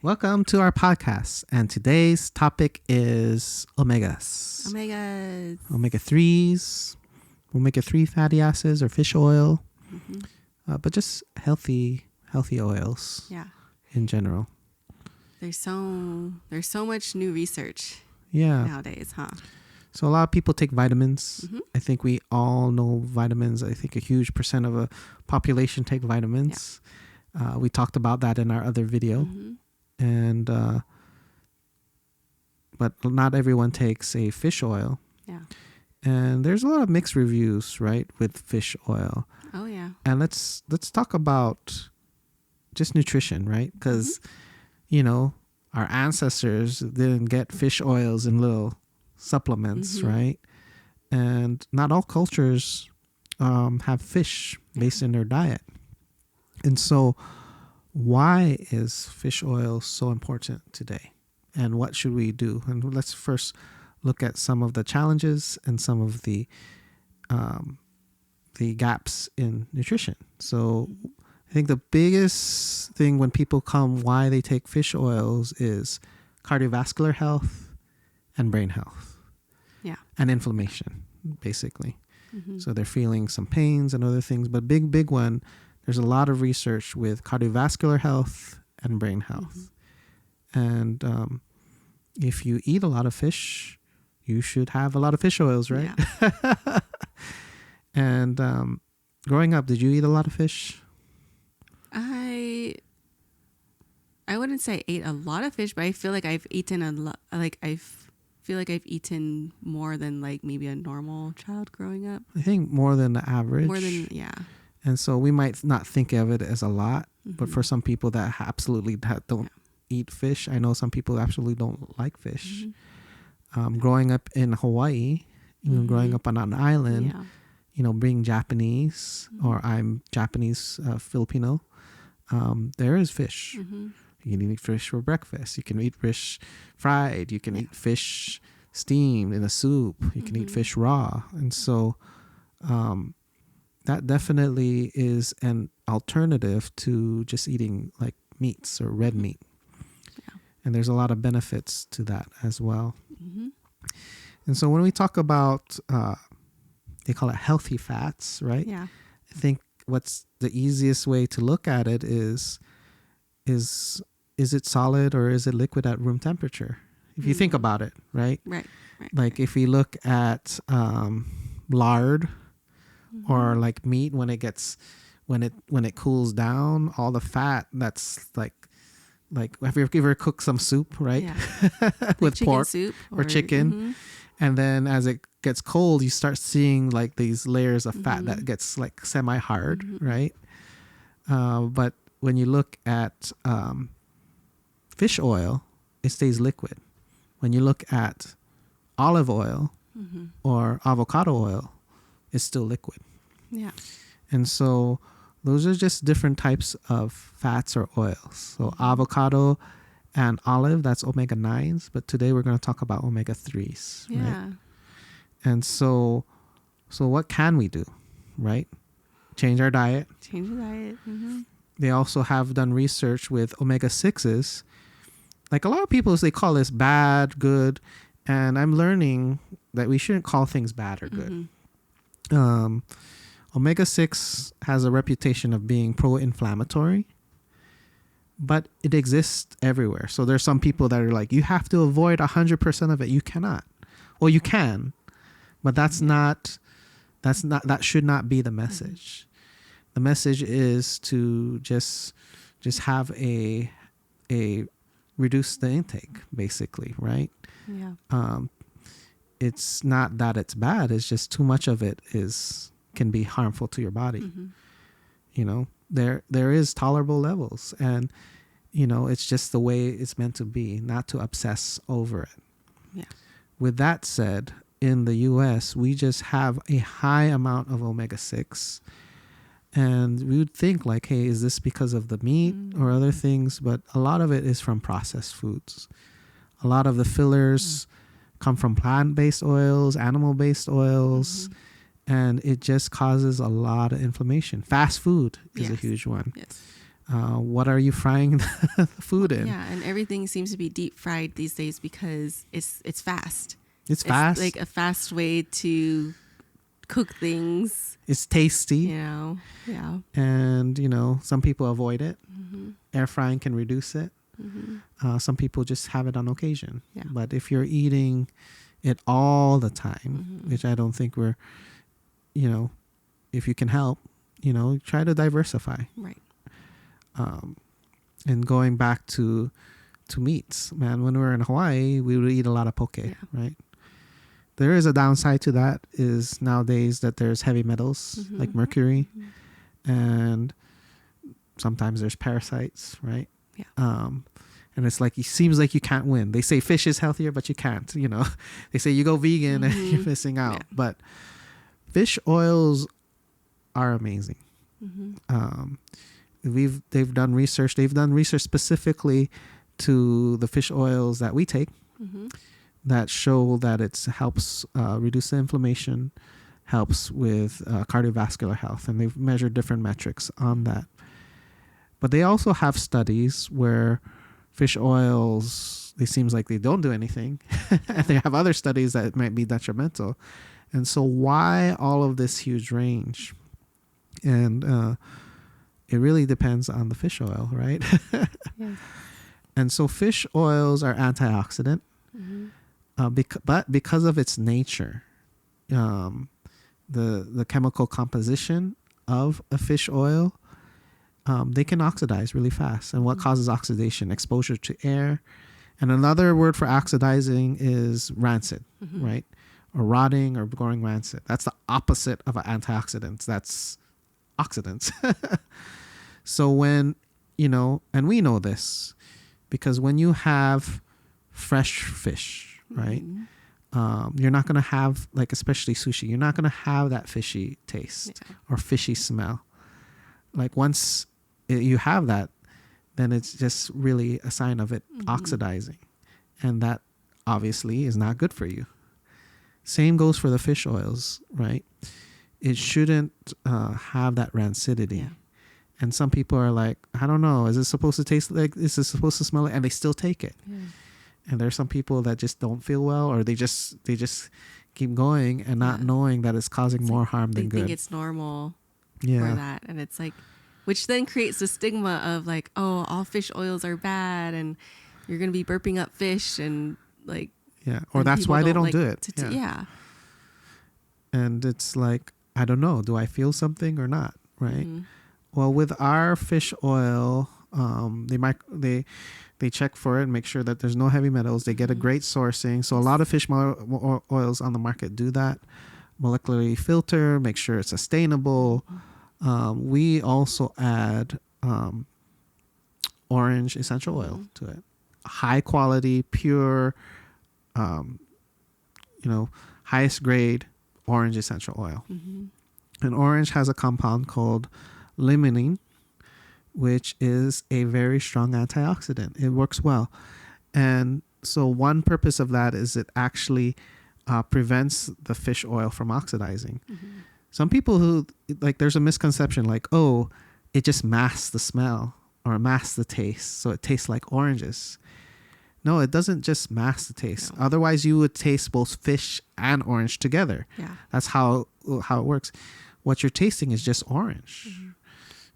Welcome to our podcast. And today's topic is omegas. Omegas. Omega 3s, omega 3 fatty acids or fish oil, but just healthy oils Yeah. in general. There's so much new research Yeah. nowadays, huh? So a lot of people take vitamins. I think we all know vitamins. I think a huge percent of a population take vitamins. We talked about that in our other video. And but not everyone takes a fish oil. Yeah. And there's a lot of mixed reviews, right, with fish oil. Oh yeah. And let's talk about just nutrition, right? Because you know, our ancestors didn't get fish oils in little supplements, right? And not all cultures have fish based in their diet. And so why is fish oil so important today? And what should we do? And let's first look at some of the challenges and some of the gaps in nutrition. So I think the biggest thing when people come why they take fish oils is cardiovascular health and brain health. Yeah. And inflammation, basically. So they're feeling some pains and other things, but big one, there's a lot of research with cardiovascular health and brain health. And if you eat a lot of fish, you should have a lot of fish oils, right? Yeah. And growing up, did you eat a lot of fish? I wouldn't say I ate a lot of fish, but I feel like I've eaten a lot. Like feel like I've eaten more than like maybe a normal child growing up. I think more than the average. Yeah. And so we might not think of it as a lot, but for some people that absolutely don't eat fish, I know some people absolutely don't like fish. Growing up in Hawaii, growing up on an island, being Japanese, or I'm Japanese Filipino, there is fish. You can eat fish for breakfast. You can eat fish fried. You can eat fish steamed in a soup. You can eat fish raw. And so that definitely is an alternative to just eating like meats or red meat. And there's a lot of benefits to that as well. And so when we talk about, they call it healthy fats, right? Yeah. I think what's the easiest way to look at it is it solid or is it liquid at room temperature? If you think about it, right? Right. Like if we look at lard or like meat, when it cools down, all the fat that's like have you ever cooked some soup, right? Yeah. With chicken pork soup or chicken. And then as it gets cold, you start seeing like these layers of fat that gets like semi-hard, right? But when you look at fish oil, it stays liquid. When you look at olive oil or avocado oil, it's still liquid. Yeah. And so those are just different types of fats or oils. So avocado and olive, that's omega 9s. But today we're going to talk about omega 3s. Yeah. Right? And so what can we do, right? Change our diet. Change the diet. They also have done research with omega 6s. Like a lot of people, they call this bad, good. And I'm learning that we shouldn't call things bad or good. Omega 6 has a reputation of being pro-inflammatory, but it exists everywhere. So there's some people that are like, you have to avoid 100% of it. You cannot. Well, you can, but that should not be the message. The message is to just have a reduce the intake, basically, right? Yeah. It's not that it's bad. It's just too much of it can be harmful to your body. There is tolerable levels, and it's just the way it's meant to be, not to obsess over it. Yeah. With that said, in the US, we just have a high amount of omega 6, and we would think like, hey, is this because of the meat or other things? But a lot of it is from processed foods. A lot of the fillers come from plant-based oils, animal-based oils, and it just causes a lot of inflammation. Fast food is a huge one. Yes. What are you frying the food in? Yeah, and everything seems to be deep fried these days because it's fast. It's fast. It's like a fast way to cook things. It's tasty. Yeah. And some people avoid it. Mm-hmm. Air frying can reduce it. Mm-hmm. Some people just have it on occasion. Yeah. But if you're eating it all the time, which I don't think we're, if you can help, try to diversify. Right. And going back to meats, man, when we were in Hawaii, we would eat a lot of poke, right? There is a downside to that is nowadays that there's heavy metals like mercury, and sometimes there's parasites, right? Yeah. And it's like, it seems like you can't win. They say fish is healthier, but you can't, They say you go vegan and you're missing out. Yeah. But fish oils are amazing. They've done research. They've done research specifically to the fish oils that we take that show that it helps reduce the inflammation, helps with cardiovascular health, and they've measured different metrics on that. But they also have studies where fish oils, it seems like they don't do anything, and they have other studies that might be detrimental. And so why all of this huge range? And it really depends on the fish oil, right? Yeah. And so fish oils are antioxidant, but because of its nature, the chemical composition of a fish oil, they can oxidize really fast. And what causes oxidation? Exposure to air. And another word for oxidizing is rancid, right? Or rotting or going rancid. That's the opposite of antioxidants. That's oxidants. So when, and we know this because when you have fresh fish, right? You're not going to have, like, especially sushi, you're not going to have that fishy taste or fishy smell. Like once you have that, then it's just really a sign of it oxidizing. And that obviously is not good for you. Same goes for the fish oils, right? It shouldn't have that rancidity. Yeah. And some people are like, I don't know, is it supposed to taste like, is it supposed to smell like, and they still take it. Yeah. And there's some people that just don't feel well, or they just keep going and not knowing that it's causing more harm than good. They think it's normal for that. And it's like, which then creates the stigma of like, oh, all fish oils are bad and you're going to be burping up fish and like. Yeah. Or that's why they don't do it. Yeah. And it's like, I don't know, do I feel something or not? Right. Well, with our fish oil, they check for it and make sure that there's no heavy metals. They get a great sourcing. So a lot of fish oils on the market do that. Molecularly filter, make sure it's sustainable. We also add orange essential oil to it. High quality, pure, highest grade orange essential oil. And orange has a compound called limonene, which is a very strong antioxidant. It works well. And so one purpose of that is it actually prevents the fish oil from oxidizing. Some people who, like, there's a misconception like, oh, it just masks the smell or masks the taste. So it tastes like oranges. No, it doesn't just mask the taste. No. Otherwise, you would taste both fish and orange together. Yeah. That's how it works. What you're tasting is just orange.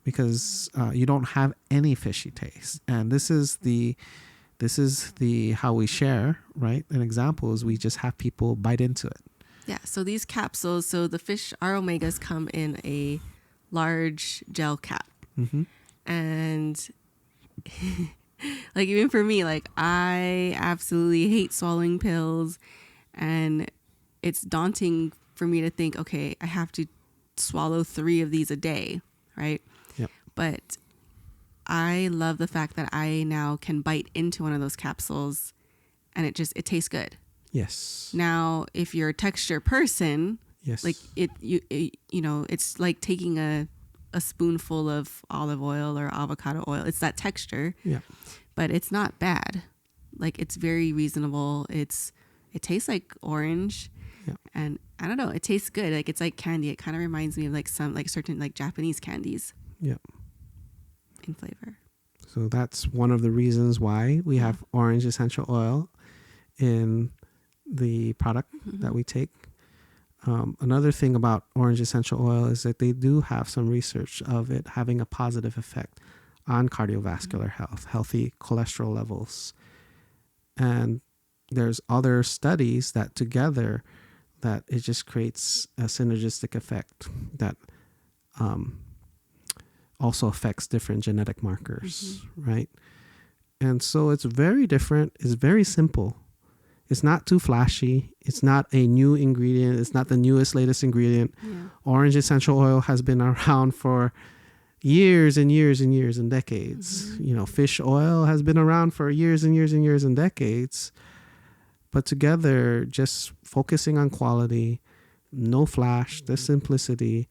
Because you don't have any fishy taste. And this is the how we share, right? An example is we just have people bite into it. Yeah. So these capsules, so the fish, our omegas come in a large gel cap. And like even for me, like I absolutely hate swallowing pills, and it's daunting for me to think, okay, I have to swallow 3 of these a day, right? Yep. But I love the fact that I now can bite into one of those capsules and it tastes good. Yes. Now, if you're a texture person, like it's like taking a spoonful of olive oil or avocado oil. It's that texture. Yeah. But it's not bad. Like it's very reasonable. It tastes like orange. Yeah. And I don't know, it tastes good. Like it's like candy. It kind of reminds me of like some like certain like Japanese candies. Yeah. in flavor. So that's one of the reasons why we have orange essential oil in the product that we take. Another thing about orange essential oil is that they do have some research of it having a positive effect on cardiovascular health, healthy cholesterol levels. And there's other studies that together that it just creates a synergistic effect that also affects different genetic markers, right? And so it's very different. It's very simple. It's not too flashy. It's not a new ingredient. It's not the newest, latest ingredient. Yeah. Orange essential oil has been around for years and years and years and decades. You know, fish oil has been around for years and years and years and decades. But together, just focusing on quality, no flash, the simplicity,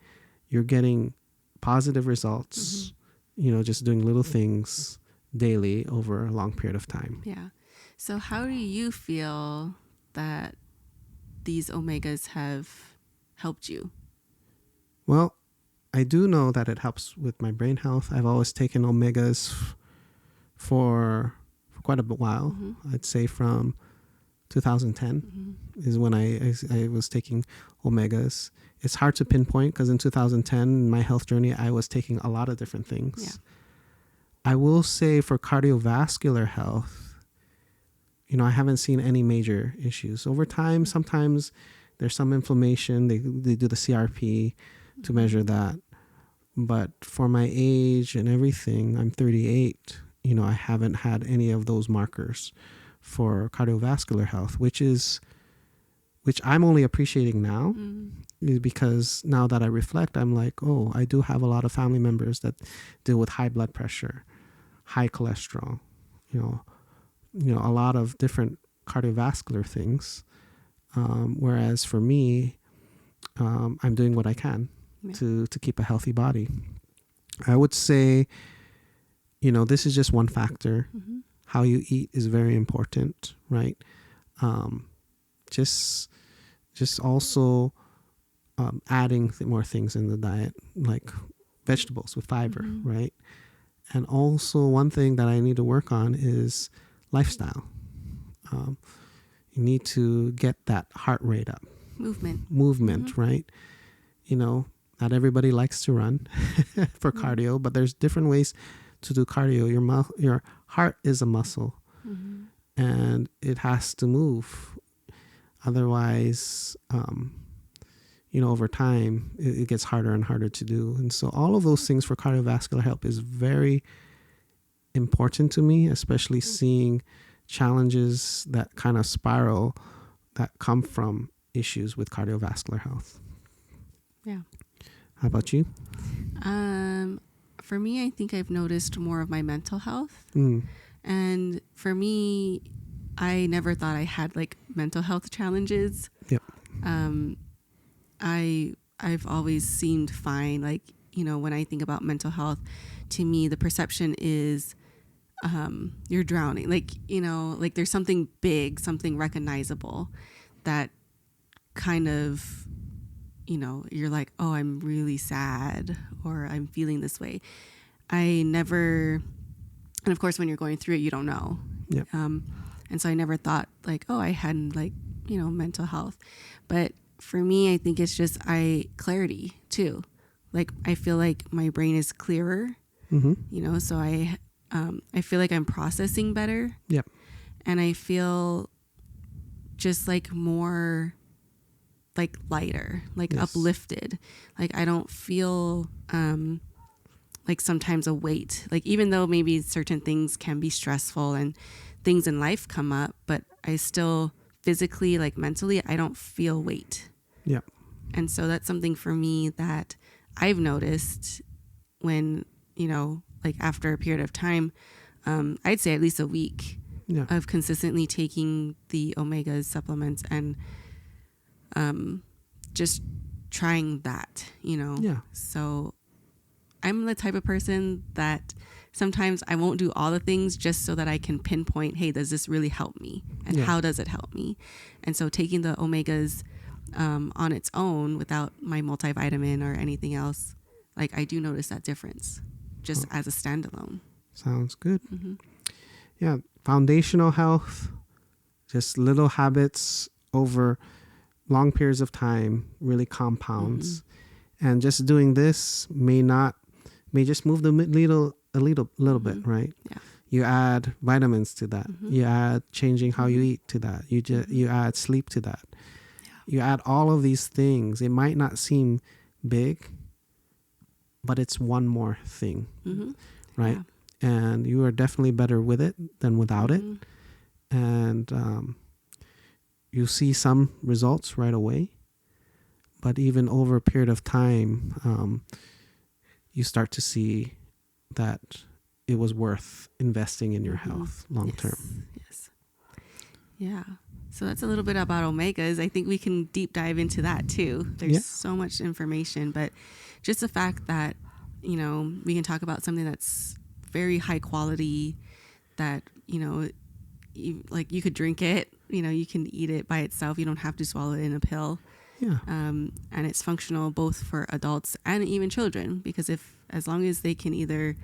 you're getting positive results, you know, just doing little things daily over a long period of time. Yeah. So how do you feel that these omegas have helped you? Well, I do know that it helps with my brain health. I've always taken omegas for quite a while. I'd say from 2010 is when I was taking omegas. It's hard to pinpoint because in 2010, in my health journey, I was taking a lot of different things. Yeah. I will say for cardiovascular health, you know, I haven't seen any major issues. Over time, sometimes there's some inflammation. They do the CRP to measure that. But for my age and everything, I'm 38, you know, I haven't had any of those markers for cardiovascular health, which I'm only appreciating now, is because now that I reflect, I'm like, oh, I do have a lot of family members that deal with high blood pressure, high cholesterol, you know, a lot of different cardiovascular things. Whereas for me, I'm doing what I can to keep a healthy body. I would say, you know, this is just one factor. How you eat is very important, right? Just also adding more things in the diet, like vegetables with fiber, right? And also one thing that I need to work on is lifestyle. You need to get that heart rate up. Movement, right? You know, not everybody likes to run for cardio, but there's different ways to do cardio. Your heart is a muscle, and it has to move. Otherwise, you know, over time, it gets harder and harder to do. And so all of those things for cardiovascular health is very important to me, especially seeing challenges that kind of spiral that come from issues with cardiovascular health. Yeah. How about you? For me, I think I've noticed more of my mental health. And for me, I never thought I had like mental health challenges. Yep. I've always seemed fine. Like, you know, when I think about mental health, to me, the perception is you're drowning. Like, you know, like there's something big, something recognizable that kind of, you know, you're like, oh, I'm really sad or I'm feeling this way. And of course, when you're going through it, you don't know. Yep. And so I never thought like, oh, I had like, you know, mental health. But for me, I think it's just clarity too. Like I feel like my brain is clearer, you know, so I feel like I'm processing better. Yep. And I feel just like more like lighter, like uplifted. Like I don't feel like sometimes a weight. Like even though maybe certain things can be stressful and things in life come up, but I still physically, like mentally, I don't feel weight. Yeah. And so that's something for me that I've noticed when, you know, like after a period of time, I'd say at least a week of consistently taking the omega supplements and just trying that, you know. Yeah. So I'm the type of person that sometimes I won't do all the things just so that I can pinpoint, hey, does this really help me? And how does it help me? And so taking the omegas on its own without my multivitamin or anything else, like I do notice that difference. just as a standalone. Sounds good. Yeah, foundational health, just little habits over long periods of time really compounds. And just doing this may just move the needle a little bit, right? Yeah. You add vitamins to that. You add changing how you eat to that. You add sleep to that. Yeah. You add all of these things. It might not seem big, but it's one more thing, right? Yeah. And you are definitely better with it than without it. And you see some results right away, but even over a period of time, you start to see that it was worth investing in your health long term. Yes. Yeah. So that's a little bit about omegas. I think we can deep dive into that too. There's so much information, but just the fact that, you know, we can talk about something that's very high quality, that, you know, you could drink it, you know, you can eat it by itself. You don't have to swallow it in a pill. Yeah. And it's functional both for adults and even children, because as long as they can either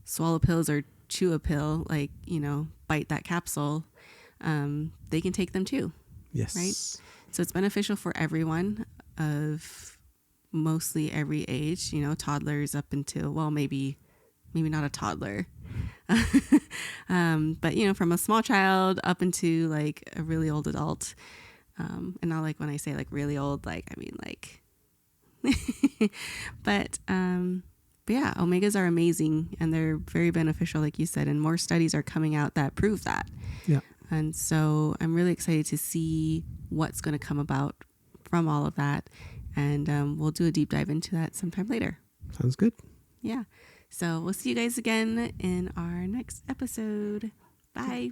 swallow pills or chew a pill, like, you know, bite that capsule, they can take them too. Yes. Right. So it's beneficial for everyone of mostly every age, you know, toddlers up until, well, maybe not a toddler. But, you know, from a small child up into like a really old adult. And not like when I say like really old, like, I mean like, but yeah, omegas are amazing and they're very beneficial, like you said, and more studies are coming out that prove that. Yeah. And so I'm really excited to see what's going to come about from all of that. And we'll do a deep dive into that sometime later. Sounds good. Yeah. So we'll see you guys again in our next episode. Bye.